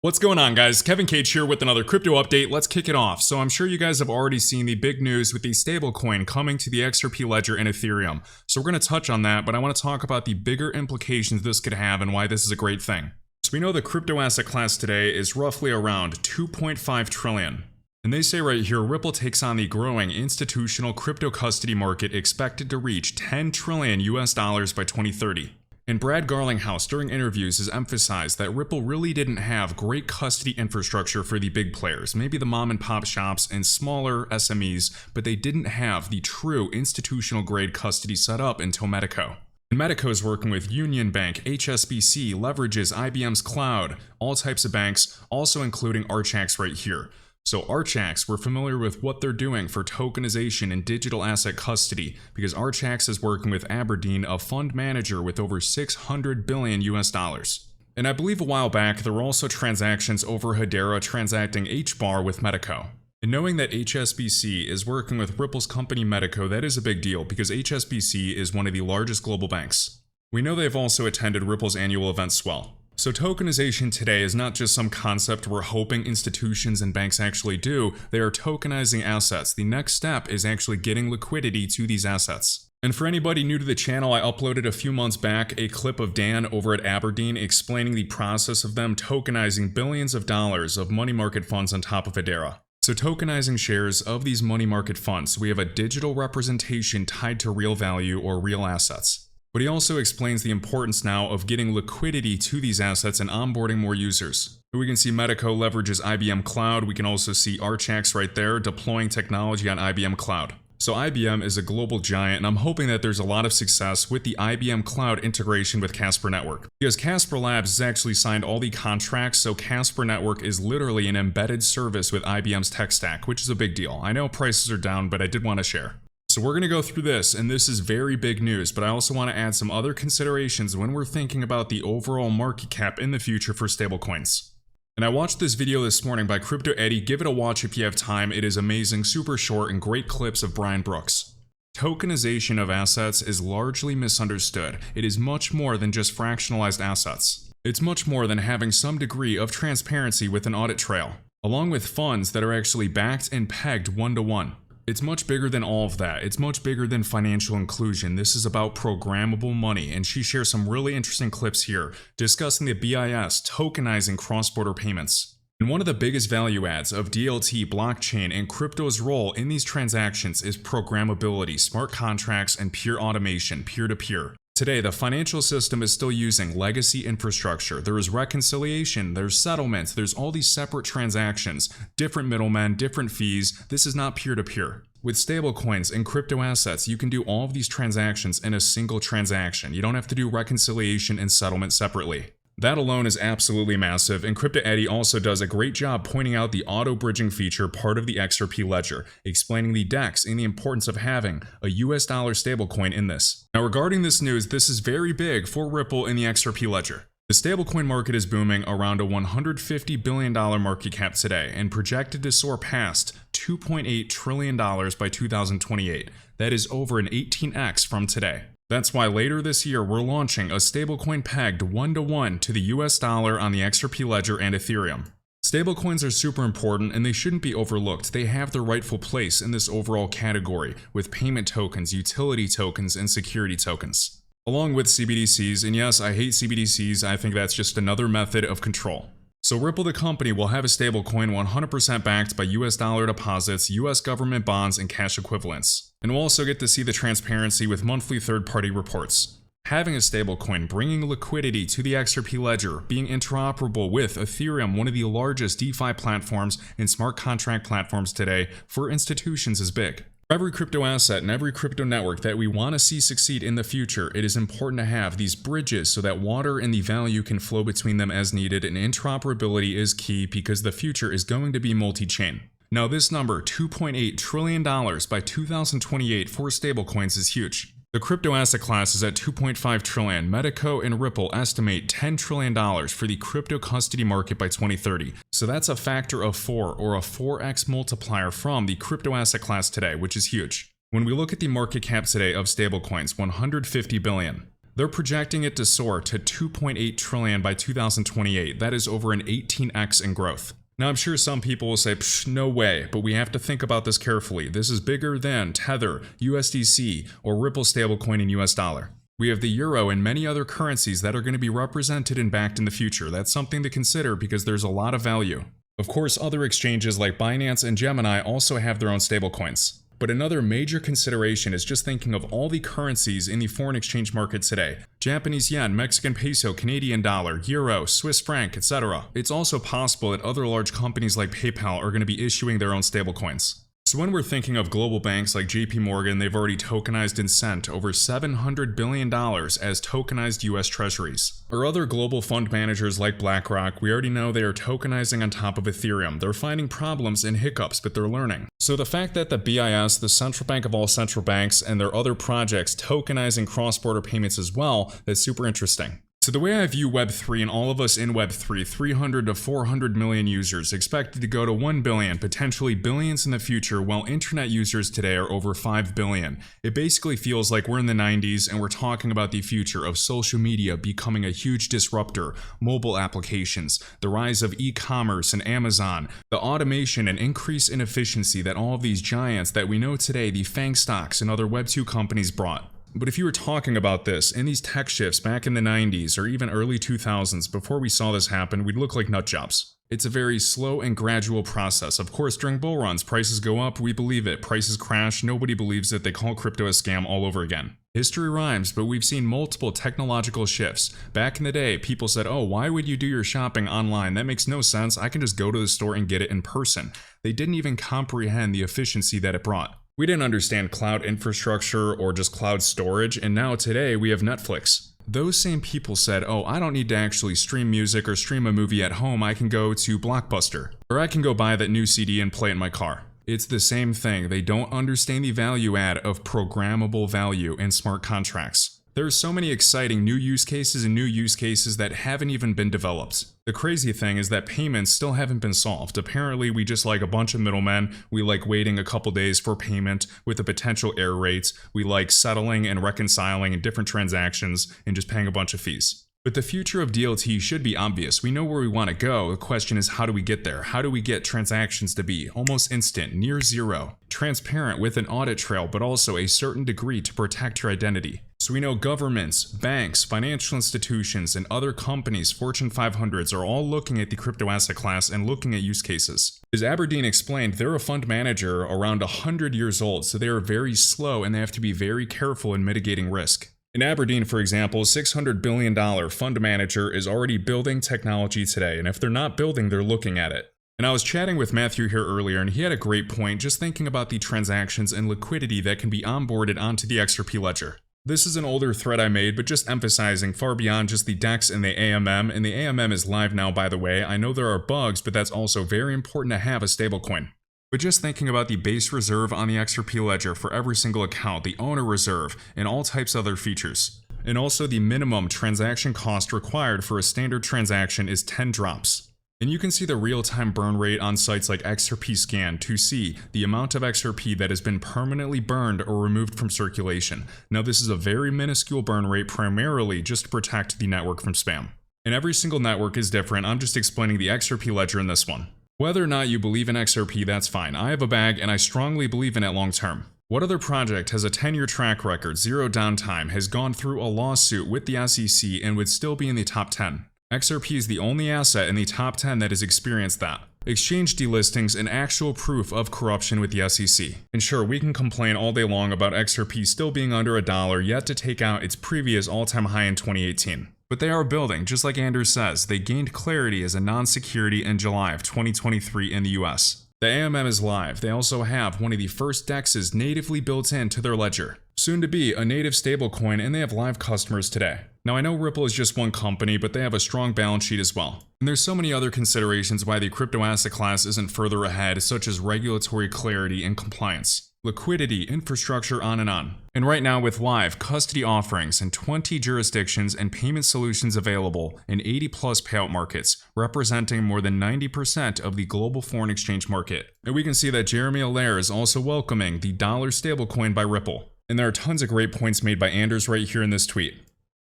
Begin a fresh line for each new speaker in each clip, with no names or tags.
What's going on, guys? Kevin Cage here with another crypto update. Let's kick it off. So I'm sure you guys have already seen the big news with the stablecoin coming to the XRP ledger and Ethereum. So we're going to touch on that, but I want to talk about the bigger implications this could have and why this is a great thing. So we know the crypto asset class today is roughly around 2.5 trillion. And they say right here, Ripple takes on the growing institutional crypto custody market expected to reach 10 trillion US dollars by 2030. And Brad Garlinghouse during interviews has emphasized that Ripple really didn't have great custody infrastructure for the big players, maybe the mom and pop shops and smaller SMEs, but they didn't have the true institutional grade custody set up until Medico. And Medico is working with Union Bank, HSBC, leverages IBM's cloud, all types of banks, also including Archax right here. So Archax, we're familiar with what they're doing for tokenization and digital asset custody because Archax is working with Aberdeen, a fund manager with over 600 billion US dollars. And I believe a while back there were also transactions over Hedera transacting HBAR with Medico. And knowing that HSBC is working with Ripple's company Medico, that is a big deal because HSBC is one of the largest global banks. We know they've also attended Ripple's annual event Swell. So tokenization today is not just some concept we're hoping institutions and banks actually do, they are tokenizing assets. The next step is actually getting liquidity to these assets. And for anybody new to the channel, I uploaded a few months back a clip of Dan over at Aberdeen explaining the process of them tokenizing billions of dollars of money market funds on top of Hedera. So tokenizing shares of these money market funds, we have a digital representation tied to real value or real assets. But he also explains the importance now of getting liquidity to these assets and onboarding more users. We can see Medico leverages IBM Cloud. We can also see Archax right there deploying technology on IBM Cloud. So IBM is a global giant, and I'm hoping that there's a lot of success with the IBM Cloud integration with Casper Network. Because Casper Labs has actually signed all the contracts, so Casper Network is literally an embedded service with IBM's tech stack, which is a big deal. I know prices are down, but I did want to share. So we're going to go through this, and this is very big news, but I also want to add some other considerations when we're thinking about the overall market cap in the future for stablecoins. And I watched this video this morning by Crypto Eddie. Give it a watch if you have time. It is amazing, super short, and great clips of Brian Brooks. Tokenization of assets is largely misunderstood. It is much more than just fractionalized assets. It's much more than having some degree of transparency with an audit trail, along with funds that are actually backed and pegged one-to-one. It's much bigger than all of that. It's much bigger than financial inclusion. This is about programmable money, and she shares some really interesting clips here discussing the BIS tokenizing cross-border payments. And one of the biggest value adds of DLT, blockchain, and crypto's role in these transactions is programmability, smart contracts, and peer automation, peer-to-peer. Today, the financial system is still using legacy infrastructure. There is reconciliation, there's settlements, there's all these separate transactions, different middlemen, different fees. This is not peer-to-peer. With stablecoins and crypto assets, you can do all of these transactions in a single transaction. You don't have to do reconciliation and settlement separately. That alone is absolutely massive, and Crypto Eddie also does a great job pointing out the auto-bridging feature part of the XRP ledger, explaining the DEX and the importance of having a US dollar stablecoin in this. Now regarding this news, this is very big for Ripple in the XRP ledger. The stablecoin market is booming around a $150 billion market cap today and projected to soar past $2.8 trillion by 2028. That is over an 18x from today. That's why later this year we're launching a stablecoin pegged one-to-one to the US dollar on the XRP ledger and Ethereum. Stablecoins are super important and they shouldn't be overlooked. They have their rightful place in this overall category with payment tokens, utility tokens, and security tokens, along with CBDCs. And yes, I hate CBDCs. I think that's just another method of control. So Ripple the company will have a stablecoin 100% backed by US dollar deposits, US government bonds, and cash equivalents. And we'll also get to see the transparency with monthly third-party reports. Having a stablecoin, bringing liquidity to the XRP ledger, being interoperable with Ethereum, one of the largest DeFi platforms and smart contract platforms today for institutions is big. For every crypto asset and every crypto network that we want to see succeed in the future, it is important to have these bridges so that water and the value can flow between them as needed, and interoperability is key because the future is going to be multi-chain. Now this number, $2.8 trillion by 2028 for stablecoins, is huge. The crypto asset class is at $2.5 trillion. Medico and Ripple estimate $10 trillion for the crypto custody market by 2030. So that's a factor of 4 or a 4x multiplier from the crypto asset class today, which is huge. When we look at the market cap today of stablecoins, $150 billion. They're projecting it to soar to 2.8 trillion by 2028. That is over an 18x in growth. Now I'm sure some people will say, psh, no way, but we have to think about this carefully. This is bigger than Tether, USDC, or Ripple stablecoin in US dollar. We have the euro and many other currencies that are going to be represented and backed in the future. That's something to consider because there's a lot of value. Of course, other exchanges like Binance and Gemini also have their own stablecoins. But another major consideration is just thinking of all the currencies in the foreign exchange market today. Japanese yen, Mexican peso, Canadian dollar, euro, Swiss franc, etc. It's also possible that other large companies like PayPal are going to be issuing their own stablecoins. So when we're thinking of global banks like JP Morgan, they've already tokenized and sent over $700 billion as tokenized US treasuries. Or other global fund managers like BlackRock, we already know they are tokenizing on top of Ethereum. They're finding problems and hiccups, but they're learning. So the fact that the BIS, the central bank of all central banks, and their other projects tokenizing cross-border payments as well, that's super interesting. So the way I view Web3 and all of us in Web3, 300 to 400 million users, expected to go to 1 billion, potentially billions in the future, while internet users today are over 5 billion. It basically feels like we're in the 90s and we're talking about the future of social media becoming a huge disruptor, mobile applications, the rise of e-commerce and Amazon, the automation and increase in efficiency that all of these giants that we know today, the FANG stocks and other Web2 companies brought. But if you were talking about this in these tech shifts back in the 90s or even early 2000s, before we saw this happen, we'd look like nut jobs. It's a very slow and gradual process. Of course, during bull runs, prices go up, we believe it. Prices crash, nobody believes it. They call crypto a scam all over again. History rhymes, but we've seen multiple technological shifts. Back in the day, people said, oh, why would you do your shopping online? That makes no sense. I can just go to the store and get it in person. They didn't even comprehend the efficiency that it brought. We didn't understand cloud infrastructure or just cloud storage, and now today we have Netflix. Those same people said, oh, I don't need to actually stream music or stream a movie at home, I can go to Blockbuster. Or I can go buy that new CD and play it in my car. It's the same thing. They don't understand the value add of programmable value in smart contracts. There's so many exciting new use cases and new use cases that haven't even been developed. The crazy thing is that payments still haven't been solved. Apparently, we just like a bunch of middlemen. We like waiting a couple days for payment with the potential error rates. We like settling and reconciling in different transactions and just paying a bunch of fees. But the future of DLT should be obvious. We know where we want to go. The question is, how do we get there? How do we get transactions to be almost instant, near zero, transparent with an audit trail, but also a certain degree to protect your identity? So we know governments, banks, financial institutions, and other companies, Fortune 500s, are all looking at the crypto asset class and looking at use cases. As Aberdeen explained, they're a fund manager around 100 years old, so they are very slow and they have to be very careful in mitigating risk. In Aberdeen, for example, a $600 billion fund manager is already building technology today, and if they're not building, they're looking at it. And I was chatting with Matthew here earlier, and he had a great point just thinking about the transactions and liquidity that can be onboarded onto the XRP ledger. This is an older thread I made, but just emphasizing far beyond just the DEX and the AMM, and the AMM is live now, by the way. I know there are bugs, but that's also very important to have a stablecoin. But just thinking about the base reserve on the XRP ledger for every single account, the owner reserve, and all types of other features. And also the minimum transaction cost required for a standard transaction is 10 drops. And you can see the real-time burn rate on sites like XRP Scan to see the amount of XRP that has been permanently burned or removed from circulation. Now this is a very minuscule burn rate, primarily just to protect the network from spam. And every single network is different. I'm just explaining the XRP ledger in this one. Whether or not you believe in XRP, that's fine. I have a bag and I strongly believe in it long term. What other project has a 10-year track record, zero downtime, has gone through a lawsuit with the SEC and would still be in the top 10? XRP is the only asset in the top 10 that has experienced that. Exchange delistings and actual proof of corruption with the SEC. And sure, we can complain all day long about XRP still being under $1, yet to take out its previous all-time high in 2018. But they are building, just like Andrew says. They gained clarity as a non-security in July of 2023 in the US. The AMM is live. They also have one of the first DEXs natively built into their ledger. Soon to be a native stablecoin, and they have live customers today. Now I know Ripple is just one company, but they have a strong balance sheet as well. And there's so many other considerations why the crypto asset class isn't further ahead, such as regulatory clarity and compliance, liquidity, infrastructure, on and on. And right now with live custody offerings in 20 jurisdictions and payment solutions available in 80 plus payout markets, representing more than 90% of the global foreign exchange market. And we can see that Jeremy Allaire is also welcoming the dollar stablecoin by Ripple. And there are tons of great points made by Anders right here in this tweet.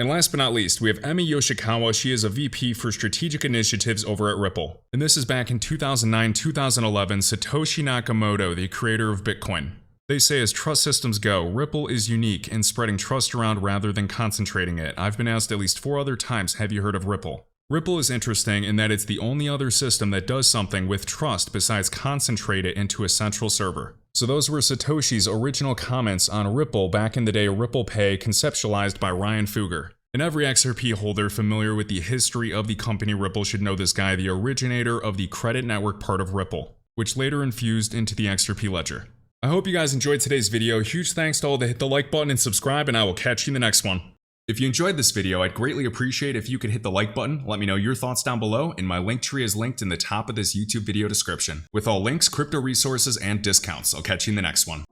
And last but not least, we have Emi Yoshikawa. She is a VP for Strategic Initiatives over at Ripple. And this is back in 2009-2011, Satoshi Nakamoto, the creator of Bitcoin. They say as trust systems go, Ripple is unique in spreading trust around rather than concentrating it. I've been asked at least 4 other times, have you heard of Ripple? Ripple is interesting in that it's the only other system that does something with trust besides concentrate it into a central server. So those were Satoshi's original comments on Ripple back in the day, Ripple Pay, conceptualized by Ryan Fugger. And every XRP holder familiar with the history of the company Ripple should know this guy, the originator of the credit network part of Ripple, which later infused into the XRP ledger. I hope you guys enjoyed today's video. Huge thanks to all that hit the like button and subscribe, and I will catch you in the next one. If you enjoyed this video, I'd greatly appreciate if you could hit the like button, let me know your thoughts down below, and my link tree is linked in the top of this YouTube video description, with all links, crypto resources, and discounts. I'll catch you in the next one.